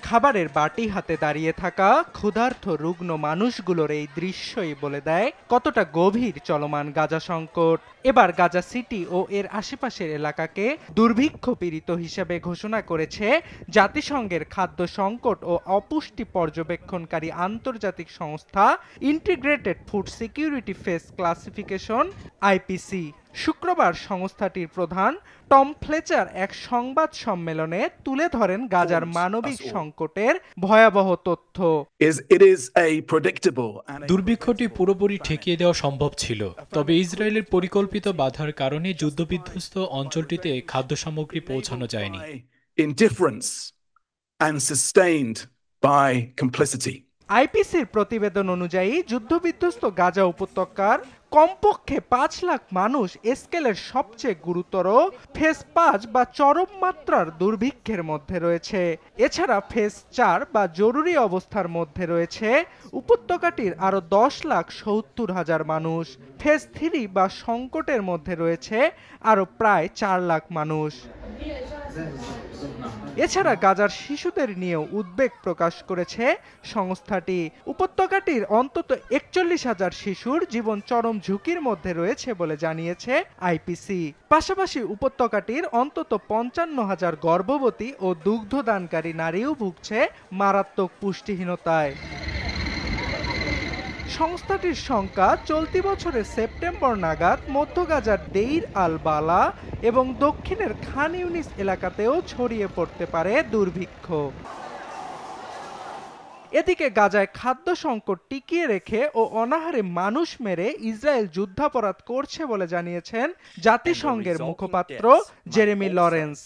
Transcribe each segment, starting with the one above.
খাবারের বাটি হাতে দাঁড়িয়ে থাকা ক্ষুধার্ত রুগ্ন মানুষগুলোর এই দৃশ্যই বলে দেয় কতটা গভীর চলমান গাজা সংকট। এবার গাজা সিটি ও এর আশেপাশের এলাকাকে দুর্ভিক্ষ পীড়িত হিসেবে ঘোষণা করেছে জাতিসংঘের খাদ্য সংকট ও অপুষ্টি পর্যবেক্ষণকারী আন্তর্জাতিক সংস্থা integrated food security face classification IPC. শুক্রবার সংস্থাটির প্রধান টম ফ্লেচার এক সংবাদ সম্মেলনে তুলে ধরেন গাজার মানবিক সংকটের ভয়াবহ তথ্য। দুর্ভিক্ষটি পুরোপুরি ঠেকিয়ে দেওয়া সম্ভব ছিল, তবে ইসরায়েলের পরিকল্পিত বাধার কারণে যুদ্ধবিধ্বস্ত অঞ্চলটিতে খাদ্য সামগ্রী পৌঁছানো যায়নি। আইপিসির প্রতিবেদন অনুযায়ী যুদ্ধবিধ্বস্ত গাজা উপত্যকার কমপক্ষে ৫ লাখ মানুষ স্কেলের সবচেয়ে গুরুতর ফেজ ৫ বা চরম মাত্রার দুর্ভিক্ষের মধ্যে রয়েছে। এছাড়া ফেজ ৪ বা জরুরি অবস্থার মধ্যে রয়েছে উপত্যকাটির আরও ১০,৭০,০০০ মানুষ। ফেজ ৩ বা সংকটের মধ্যে রয়েছে আরও প্রায় ৪ লাখ মানুষ। এছাড়া গাজার শিশুদের নিয়েও উদ্বেগ প্রকাশ করেছে সংস্থাটি। উপত্যকাটির অন্তত ৪১,০০০ শিশুর জীবন চরম ঝুঁকির মধ্যে রয়েছে বলে জানিয়েছে আইপিসি। পাশাপাশি উপত্যকাটির অন্তত ৫৫,০০০ গর্ভবতী ও দুগ্ধদানকারী নারীও ভুগছে মারাত্মক পুষ্টিহীনতায়। সংস্থাটির শঙ্কা চলতি বছরের সেপ্টেম্বর নাগাদ মধ্য গাজার দেইর আল বালা এবং দক্ষিণের খান ইউনিস এলাকাতেও ছড়িয়ে পড়তে পারে দুর্ভিক্ষ। এদিকে গাজায় খাদ্য সংকট টিকিয়ে রেখে ও অনাহারে মানুষ মেরে ইসরায়েল যুদ্ধাপরাধ করছে বলে জানিয়েছেন জাতিসংঘের মুখপাত্র জেরেমি লরেন্স।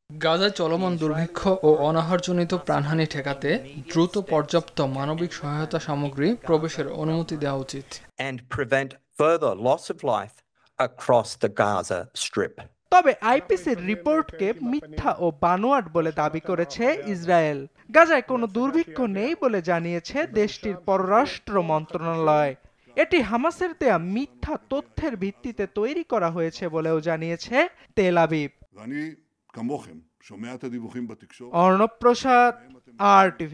গাজায় চলমান দুর্ভিক্ষ ও অনাহারজনিত প্রাণহানি ঠেকাতে দ্রুত পর্যাপ্ত মানবিক সহায়তা সামগ্রী প্রবেশের অনুমতি দেওয়া উচিত। তবে আইপিসির রিপোর্টকে মিথ্যা ও বানোয়াট বলে দাবি করেছে ইসরায়েল। গাজায় কোনো দুর্ভিক্ষ নেই বলে জানিয়েছে দেশটির পররাষ্ট্র মন্ত্রণালয়। এটি হামাসের দেয়া মিথ্যা তথ্যের ভিত্তিতে তৈরি করা হয়েছে বলেও জানিয়েছে তেল আবিব। অর্ণব প্রসাদ, RTV।